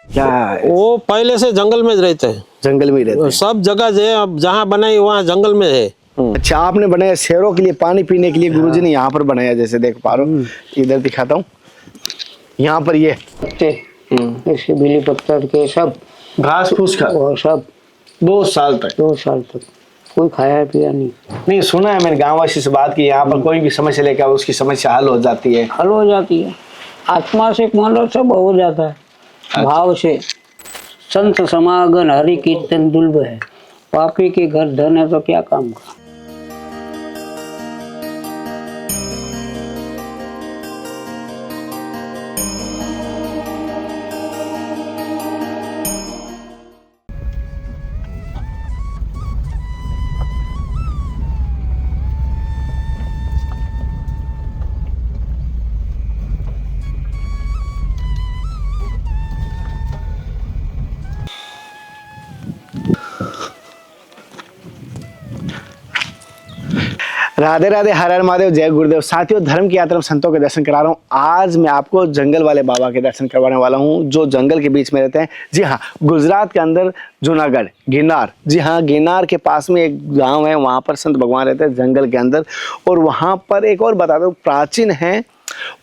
क्या है? वो पहले से जंगल में रहते हैं, जंगल में ही रहते हैं। सब जगह जो है अब जहाँ बनाई वहाँ जंगल में है। अच्छा, आपने बनाया शेरों के लिए पानी पीने के लिए, गुरुजी ने यहाँ पर बनाया, जैसे देख पा रहा हूँ, इधर दिखाता हूँ, यहाँ पर ये पत्ते इसके बिली पत्थर के सब घास फूस का और सब 2 साल तक 2 साल तक कोई खाया पिया नहीं। नहीं, सुना है मैंने गाँववासी से बात की, यहाँ पर कोई भी समस्या लेकर उसकी समस्या हल हो जाती है। हल हो जाती है, आत्मा से मान सब हो जाता है। भाव से संत समागम हरि कीर्तन दुर्लभ है, पापी के घर धन है तो क्या काम का। राधे राधे, हर हर महादेव, जय गुरुदेव। साथियों, धर्म की यात्रा में संतों के दर्शन करा रहा हूँ। आज मैं आपको जंगल वाले बाबा के दर्शन करवाने वाला हूँ, जो जंगल के बीच में रहते हैं। जी हाँ, गुजरात के अंदर जूनागढ़ गिरनार, जी हाँ, गिरनार के पास में एक गांव है, वहाँ पर संत भगवान रहते हैं जंगल के अंदर। और वहाँ पर एक और बता दो, प्राचीन है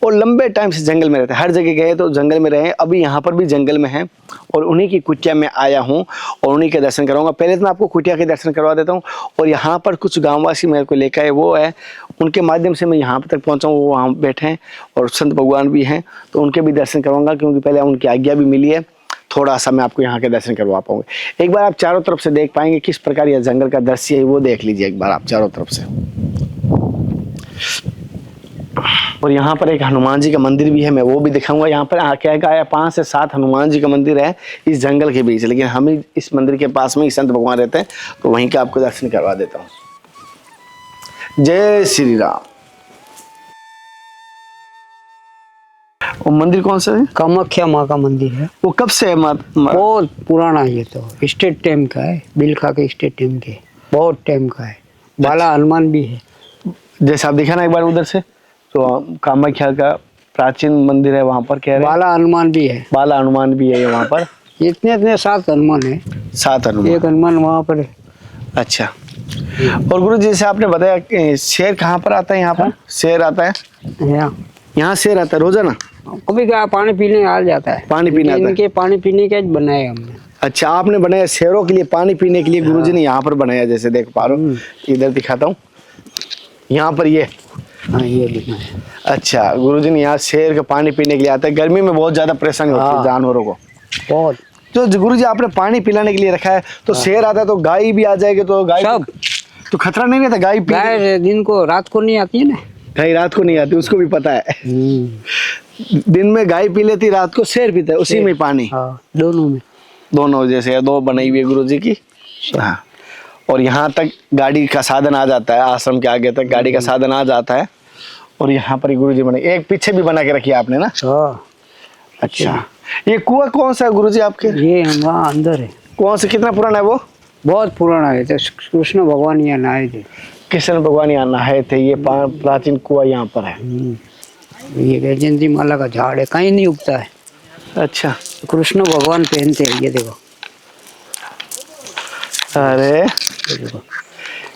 और लंबे टाइम से जंगल में रहते हैं, हर जगह गए तो जंगल में रहे, अभी यहाँ पर भी जंगल में हैं। और उन्हीं की कुटिया में आया हूँ और उन्हीं के दर्शन कराऊंगा। पहले तो मैं आपको कुटिया के दर्शन करवा देता हूँ, और यहाँ पर कुछ गांववासी मेरे को लेकर आए, वो है, उनके माध्यम से मैं यहाँ तक पहुँचा हूँ। वो वहाँ बैठे हैं और संत भगवान भी हैं, तो उनके भी दर्शन करवाऊंगा, क्योंकि पहले उनकी आज्ञा भी मिली है। थोड़ा सा मैं आपको यहाँ के दर्शन करवा पाऊंगा। एक बार आप चारों तरफ से देख पाएंगे किस प्रकार यह जंगल का दृश्य है, वो देख लीजिए एक बार आप चारों तरफ से। और यहाँ पर एक हनुमान जी का मंदिर भी है, मैं वो भी दिखाऊंगा। यहाँ पर क्या है, 5 से 7 हनुमान जी का मंदिर है इस जंगल के बीच, लेकिन हम इस मंदिर के पास में ही संत भगवान रहते हैं, तो वहीं का आपको दर्शन करवा देता हूँ। जय श्री राम। वो मंदिर कौन सा है? कामाख्या माँ का मंदिर है। वो कब से है? बहुत पुराना है, ये तो स्टेट टाइम का है, बिलखा के स्टेट टाइम के, बहुत टाइम का है। बाला हनुमान भी है, जैसे आप दिखा ना एक बार उधर से, तो कामाख्या का प्राचीन मंदिर है, वहाँ पर कह रहे हैं बाला हनुमान भी है। बाला हनुमान भी है वहाँ पर। इतने 7 हनुमान है, 7 हनुमान, एक हनुमान वहाँ पर है। अच्छा। और गुरु जी, जैसे आपने बताया कि शेर कहाँ पर आता है? यहाँ पर शेर आता है, यहाँ शेर आता है रोजाना? कभी क्या पानी पीने आ जाता है, पानी पीने आता है। इनके पानी पीने के बनाए हमने। अच्छा, आपने बनाया शेरों के लिए पानी पीने के लिए, गुरुजी ने यहाँ पर बनाया, जैसे देख पा रहा हूँ, इधर दिखाता हूँ, यहाँ पर ये। हाँ, ये लिखा है। अच्छा, गुरुजी ने यहाँ शेर का पानी पीने के लिए आता है। गर्मी में बहुत ज्यादा परेशानी होती है जानवरों को, बहुत। तो गुरुजी आपने पानी पिलाने के लिए रखा है, तो शेर आता है तो गाय भी आ जाएगी, तो गाय सब तो खतरा नहीं रहता? गाय दिन को रात को नहीं आती है ना, गाय रात को नहीं आती, उसको भी पता है। दिन में गाय पी लेती, रात को शेर पीता है, उसी में पानी। हाँ, दोनों में, दोनों जैसे 2 बनाई हुई है गुरुजी की। हाँ, और यहाँ तक गाड़ी का साधन आ जाता है, आश्रम के आगे तक गाड़ी का साधन आ जाता है। और यहाँ पर गुरुजी बने, एक पीछे भी बना के रखी है आपने ना? हाँ। अच्छा, ये कुआं कौन सा है गुरुजी आपके? ये वहाँ अंदर है। कौन सा, कितना पुराना है वो? बहुत पुराना है, तो कृष्ण भगवान यहाँ नहाए थे। कृष्ण भगवान यहाँ नहाए थे। ये प्राचीन कुआं यहाँ पर है। ये वैजयंती माला का झाड़ है, कहीं नहीं उगता है। अच्छा, कृष्ण भगवान पहनते हैं, ये देखो। अरे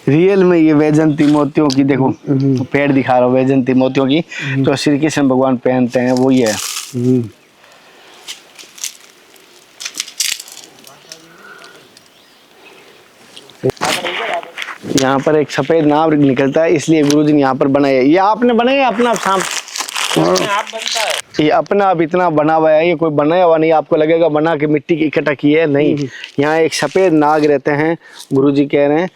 रियल में ये वैजयंती मोतियों की, देखो पेड़ दिखा रहा हूँ वैजयंती मोतियों की, जो श्री कृष्ण भगवान पहनते हैं, वो ये है। यहाँ पर एक सफेद नाव निकलता है, इसलिए गुरुजी ने यहाँ पर बनाया। ये आपने बनाया अपना शाम? आप बनता है ये अपना अब इतना बना हुआ है, ये कोई बनाया हुआ नहीं। आपको लगेगा बना के मिट्टी की इकट्ठा की है, नहीं। यहाँ एक सफेद नाग रहते हैं, गुरुजी कह रहे हैं।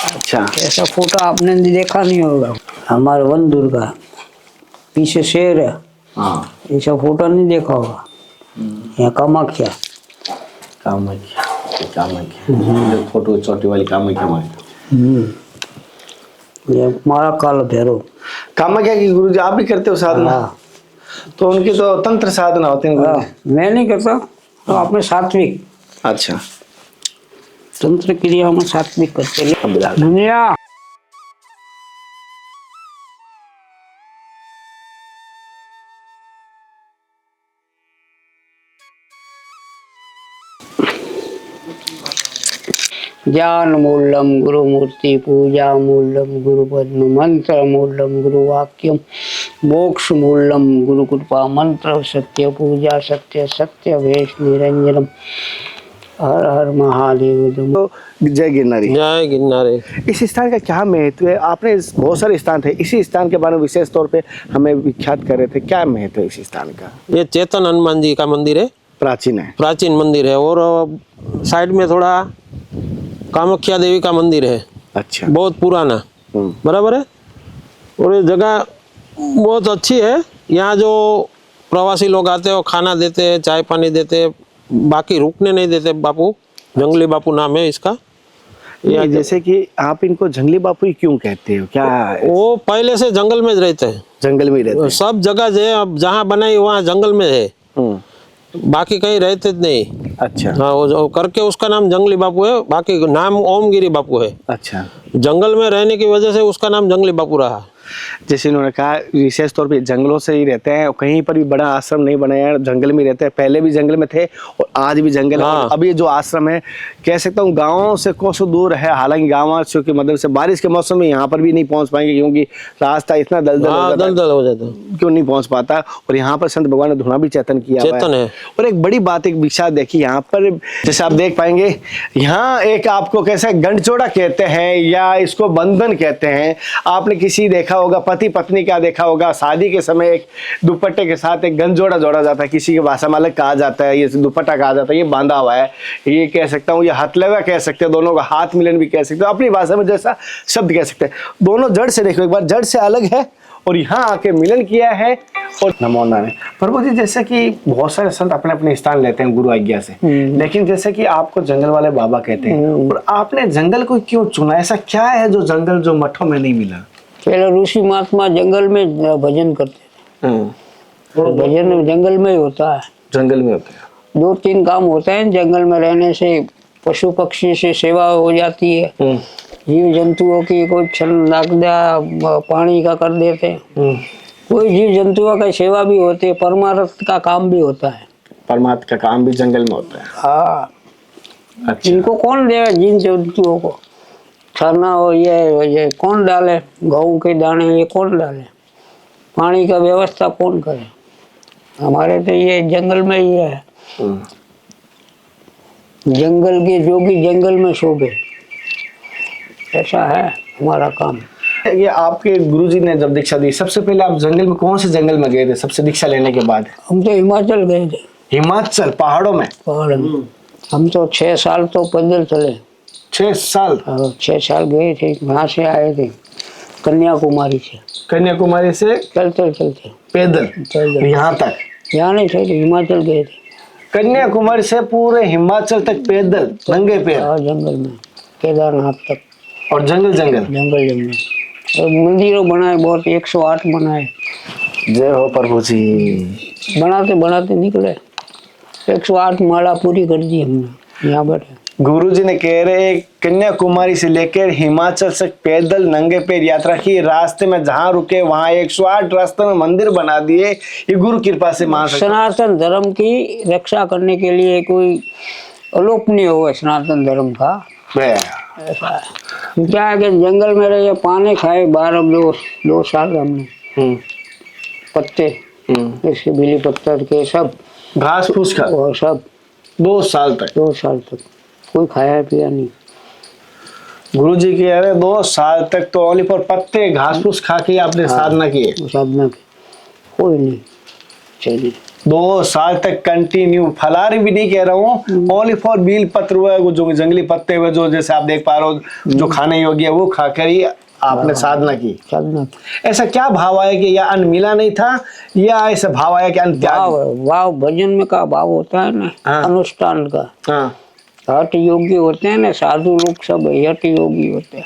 अच्छा, ऐसा फोटो आपने देखा नहीं होगा, हमारे वन दुर्गा पीछे शेर है। हाँ, ऐसा फोटो नहीं देखा होगा। यहाँ कामाख्या, कामाख्या, कामाख्या फोटो छोटी वाली कामाख्या माँ। ये हमारा काल भैरव। कामाख्या की गुरुजी आप भी करते हो साधना? हाँ, तो उनकी तो तंत्र साधना होती है हाँ, मैं नहीं करता, तो आपने सात्विक अच्छा तंत्र क्रिया हम सात्विक करते हैं। अब बिलाल। दुनिया ज्ञान मूलम गुरु मूर्ति पूजा मूलम गुरु पद्म मंत्र मूलम गुरु वाक्यम मोक्ष मूलम गुरु कृपा मंत्र सत्य पूजा सत्य सत्य वेश निरंजनम हर हर महादेव। तो जय गिरनारी। जय गिरनारी। इस स्थान का क्या महत्व है? आपने बहुत सारे स्थान थे, इसी स्थान के बारे में विशेष तौर पे हमें विख्यात कर रहे थे, क्या महत्व है इस स्थान का? ये चेतन हनुमान जी का मंदिर है, प्राचीन है। प्राचीन मंदिर है। और साइड में थोड़ा कामाख्या देवी का मंदिर है, अच्छा। बहुत पुराना, बराबर है। और ये जगह बहुत अच्छी है। यहाँ जो प्रवासी लोग आते हैं वो खाना देते हैं, चाय पानी देते हैं, बाकी रुकने नहीं देते। बापू, जंगली बापू नाम है इसका। ये जैसे कि आप इनको जंगली बापू ही क्यों कहते हो, क्या वो पहले से जंगल में रहते हैं, जंगल में ही रहते हैं? सब जगह जो है अब जहाँ बनाई वहाँ जंगल में है, बाकी कहीं रहते नहीं। अच्छा। हाँ, वो जो करके उसका नाम जंगली बापू है, बाकी नाम ओमगिरी बापू है। अच्छा। जंगल में रहने की वजह से उसका नाम जंगली बापू रहा। जैसे इन्होंने कहा विशेष तौर पे जंगलों से ही रहते हैं, कहीं पर भी बड़ा आश्रम नहीं बनाया, जंगल में रहते हैं। पहले भी जंगल में थे और आज भी जंगल है। हाँ। और अभी जो आश्रम है कह सकता हूँ गाँव से कोसों दूर है, हालांकि गाँव की मदद से बारिश के मौसम में यहाँ पर भी नहीं पहुँच पाएंगे क्योंकि रास्ता इतना दलदल हो हाँ, जाता है, दलदल हो जाता है, क्यों नहीं पहुँच पाता। और यहाँ पर संत भगवान ने धुना भी चेतन किया हुआ चेतन है। और एक बड़ी बात, एक विचार देखिए यहाँ पर, जैसे आप देख पाएंगे यहाँ एक आपको कैसे गंडचोड़ा कहते हैं या इसको बंधन कहते हैं। आपने किसी देखा होगा, पति पत्नी क्या देखा होगा, शादी के समय एक दुपट्टे के साथ एक गंजोड़ा जोड़ा जाता है, किसी की भाषा में अलग कहा जाता है, ये दुपट्टा कहा जाता है, ये बांधा हुआ है, ये कह सकता हूँ, ये हथलवा कह सकते हैं, दोनों का हाथ मिलन भी कह सकते हो, अपनी भाषा में जैसा शब्द कह सकते हैं। दोनों जड़ से देखो एक बार, जड़ से अलग है और यहाँ आके मिलन किया है। और नमो नारायण। प्रभु जी, जैसे कि बहुत सारे संत अपने अपने स्थान लेते हैं गुरु आज्ञा से, लेकिन जैसे कि आपको जंगल वाले बाबा कहते हैं, और आपने जंगल को क्यों चुना? ऐसा क्या है जो जंगल जो मठों में नहीं मिला? पहले ऋषि महात्मा जंगल में भजन करते थे, और भजन जंगल में ही होता है। जंगल में होता है। 2-3 काम होते हैं जंगल में रहने से। पशु पक्षी से सेवा हो जाती है, जीव जंतुओं की कोई पानी का कर देते हैं, कोई जीव जंतुओं का सेवा भी होती है, परमार्थ का काम भी होता है। परमात्मा का काम भी जंगल में होता है। हाँ। अच्छा। इनको कौन देगा जिन जंतुओं को? छरना हो ये कौन डाले? गेहूं के दाने ये कौन डाले? पानी का व्यवस्था कौन करे? हमारे तो ये जंगल में ही है। जंगल के जोगी जंगल में शोभे, ऐसा है हमारा काम। ये आपके गुरुजी ने जब दीक्षा दी, सबसे पहले आप जंगल में कौन से जंगल में गए थे सबसे दीक्षा लेने के बाद? हम तो हिमाचल गए थे। हिमाचल पहाड़ों में? पहाड़ में हम तो 6 साल तो पैदल चले। 6 साल? 6 साल गए थे। वहाँ से आए थे कन्याकुमारी से। कन्याकुमारी से चलते चलते पैदल यहाँ तक? यहाँ नहीं थे, हिमाचल गए थे। कन्याकुमारी से पूरे हिमाचल तक पैदल नंगे पैर? और जंगल में केदारनाथ तक। और जंगल जंगल? जंगल जंगल। और मंदिरों बनाए बहुत, 108 बनाए। जय हो प्रभु जी। बनाते बनाते निकले, 108 माला पूरी कर दी हमने यहाँ बैठे। गुरुजी ने कह रहे कन्याकुमारी से लेकर हिमाचल से पैदल नंगे पैर यात्रा की, रास्ते में जहाँ रुके वहाँ 108 रास्ते में मंदिर बना दिए। ये गुरु कृपा से मान सकते। सनातन धर्म की रक्षा करने के लिए कोई अलोप नहीं हुआ सनातन धर्म का। ऐसा है। क्या है कि जंगल में रहे, पानी खाए 2 साल हमने, पत्ते जैसे बिली पत्थर के सब घास फूस खा, और सब 2 साल तक? 2 साल तक कोई खाया पिया नहीं। गुरुजी कह रहे 2 साल तक तो ओनली फॉर पत्ते घास फूस खा के आपने साधना की है? साधना की कोई नहीं चलिए। 2 साल तक कंटिन्यू, फलाहारी भी नहीं कह रहा हूँ, ओनली फॉर बील पत्र हुआ, जो जंगली पत्ते हुए, जो जैसे आप देख पा रहे हो, जो खाने योग्य है वो खाकर ही आपने साधना की। साधना ऐसा क्या भाव आया कि या अन्न मिला नहीं था, या ऐसा भाव आया कि अन्न त्याग? भाव भजन में का भाव होता है ना। हाँ। अनुष्ठान का। हाँ। हठ योगी होते हैं ना, साधु लोग सब हठ योगी होते हैं।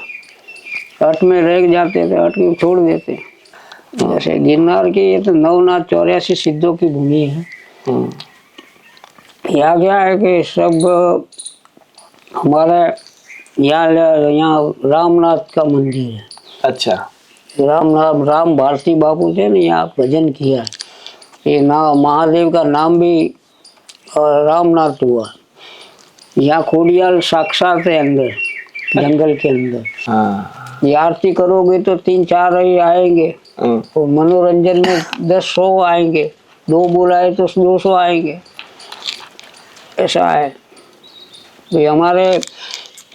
हठ में रह जाते थे, हठ को छोड़ देते। जैसे गिरनार की ये तो नवनाथ 84 सिद्धों की भूमि है। यहाँ क्या है कि सब हमारे यहाँ रामनाथ का मंदिर है। अच्छा। राम भारती बापू थे ना, यहाँ भजन किया। ये नाम महादेव का नाम भी रामनाथ हुआ। यहाँ खोडियाल साक्षात है अंदर, जंगल के अंदर। हाँ। ये आरती करोगे तो 3-4 ही आएंगे, और मनोरंजन में 10-100 आएंगे, 2 बुलाए तो 200 आएंगे। ऐसा है। तो हमारे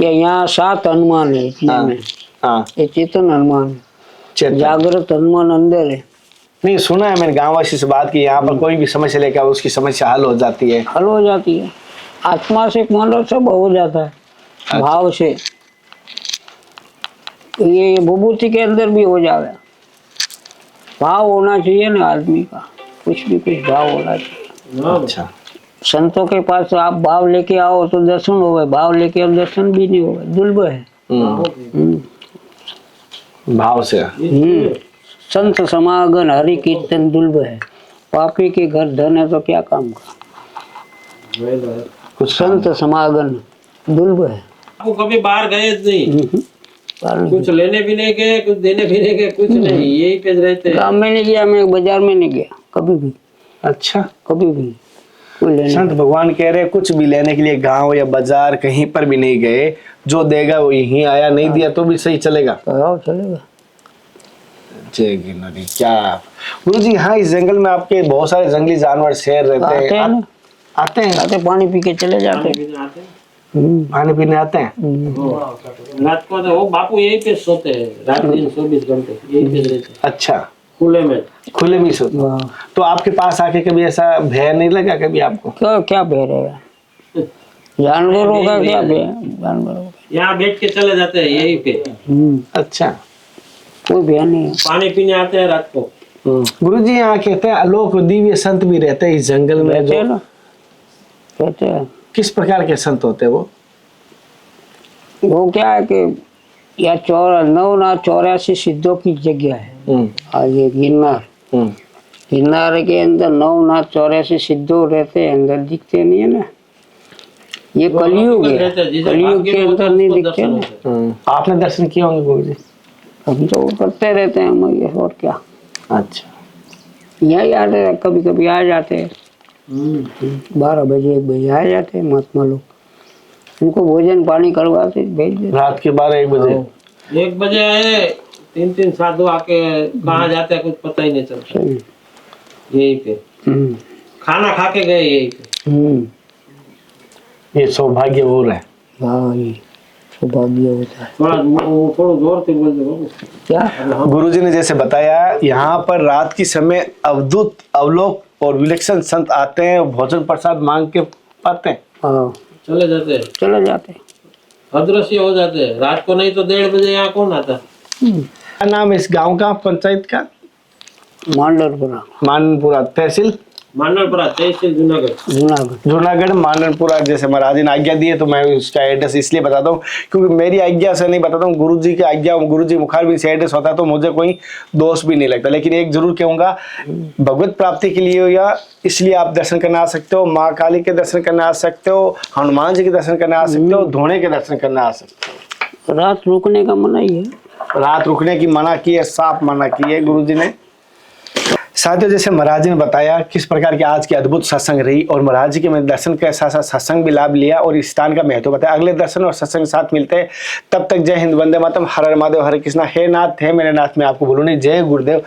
यहाँ 7 हनुमान है इतने में। हाँ। ये चेतन हनुमान है, जागृत हनुमान अंदर है। नहीं, सुना है मैंने गांववासी से बात की, यहाँ पर कोई भी समस्या लेकर उसकी समस्या हल हो जाती है। हल हो जाती है, आत्मा से मानो सब हो जाता है, भाव से। ये विभूति के अंदर भी हो जावे। भाव होना चाहिए ना आदमी का, कुछ भाव होना चाहिए। अच्छा। संतों के पास आप भाव लेके आओ तो दर्शन होवे, भाव लेके आओ दर्शन भी नहीं होवे, दुर्लभ है। भाव से। संत समागम हरि कीर्तन दुर्लभ है, पापी के घर धन है तो क्या काम का। कुछ संत समागम दुर्लभ है। आपको कभी बाहर गए नहीं? कुछ लेने भी नहीं गए, कुछ देने भी नहीं गए, कुछ नहीं, यही पे रहते हैं। गाँव में नहीं गया, मैं बाजार में नहीं गया कभी भी। अच्छा। कभी भी कोई लेने। संत भगवान कह रहे कुछ भी लेने के लिए गांव या बाजार कहीं पर भी नहीं गए, जो देगा वो यहीं आया, नहीं दिया तो भी सही चलेगा। चलेगा। जय गिरनारी। क्या गुरु जी, यहाँ इस जंगल में आपके बहुत सारे जंगली जानवर शेर रहते हैं। आते हैं आते पानी पी के चले जाते हैं। पानी पीने आते हैं। रात को तो वो बापू यही पे सोते हैं, रात दिन 24 घंटे यही पे रहते हैं। अच्छा। खुले में सोते। तो आपके पास आके कभी ऐसा भय नहीं लगा कभी आपको? क्या भय रहेगा, जानवरों का क्या भय, जानवरों का। यहाँ बैठ के चले जाते हैं यही पे। अच्छा। कोई भय नहीं है। पानी पीने आते हैं रात को। गुरु जी, यहाँ कहते हैं लोग दिव्य संत भी रहते हैं इस जंगल में, जो कहते हैं। किस प्रकार के संत होते हैं वो क्या है कि यह 84 सिद्धों की जगह है। आज ये गिरनार के अंदर 84 सिद्धों रहते हैं, अंदर दिखते नहीं है ना। ये कलयुग है, कलयुग के अंदर नहीं दिखते ना। आपने दर्शन किए होंगे गुरु जी? हम तो करते रहते हैं हम, ये और क्या। अच्छा। यही आते हैं, कभी कभी आ जाते हैं 12 बजे 1 बजे आ जाते हैं महात्मा लोग। उनको भोजन पानी करवाते भेज देते। रात के 12-1 बजे 1 बजे आए, 3 साधु आके कहाँ जाते हैं कुछ पता ही नहीं चलता। यही पे खाना खा के गए यही पे। ये सौभाग्य हो रहा है। हाँ, ये सौभाग्य होता है। थोड़ा जोर से बोल दो। क्या गुरुजी ने जैसे बताया, यहाँ पर रात के समय अवधूत अवलोक और विलक्षण संत आते हैं, भोजन प्रसाद मांग के पाते हैं। हाँ, चले जाते अदृश्य हो जाते हैं रात को। नहीं तो 1:30 बजे यहाँ कौन आता? क्या नाम है इस गांव का, पंचायत का? माननपुरा तहसील, मांडलपुरा तहसील, जूनागढ़ मांडनपुरा। जैसे महाराज ने आज्ञा दी है तो मैं उसका एड्रेस इसलिए बताता हूँ क्योंकि मेरी आज्ञा से नहीं बताता हूँ, गुरुजी की आज्ञा, गुरुजी मुखारबिंद से एड्रेस होता तो मुझे कोई दोष भी नहीं लगता। लेकिन एक जरूर कहूँगा, भगवत प्राप्ति के लिए या इसलिए आप दर्शन करने आ सकते हो, माँ काली के दर्शन करने आ सकते हो, हनुमान जी के दर्शन करने आ सकते हो, धोने के दर्शन करने आ सकते हो। रात रुकने का मना ही है। रात रुकने की मना की है, साफ मना की है गुरुजी ने। साथियों, जैसे महाराज ने बताया किस प्रकार की आज की अद्भुत सत्संग रही, और महाराज जी के मैं दर्शन के साथ साथ सत्संग भी लाभ लिया और इस स्थान का महत्व बताया। अगले दर्शन और सत्संग के साथ मिलते हैं, तब तक जय हिंद, वंदे मातरम, हर हर महादेव, हरे कृष्णा। हे नाथ हे मेरे नाथ, मैं आपको भूलूं नहीं। जय गुरुदेव।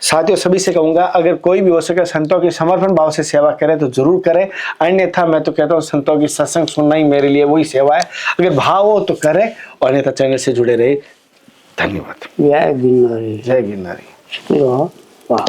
साथियों, सभी से कहूंगा, अगर कोई भी हो सके संतों की समर्पण भाव से सेवा करे तो जरूर करे, अन्यथा मैं तो कहता हूँ संतों की सत्संग सुनना ही मेरे लिए वही सेवा है। अगर भाव हो तो करे, और अन्यथा चैनल से जुड़े रहे। धन्यवाद। जय गिरनारी। जय गिरनारी। वाह।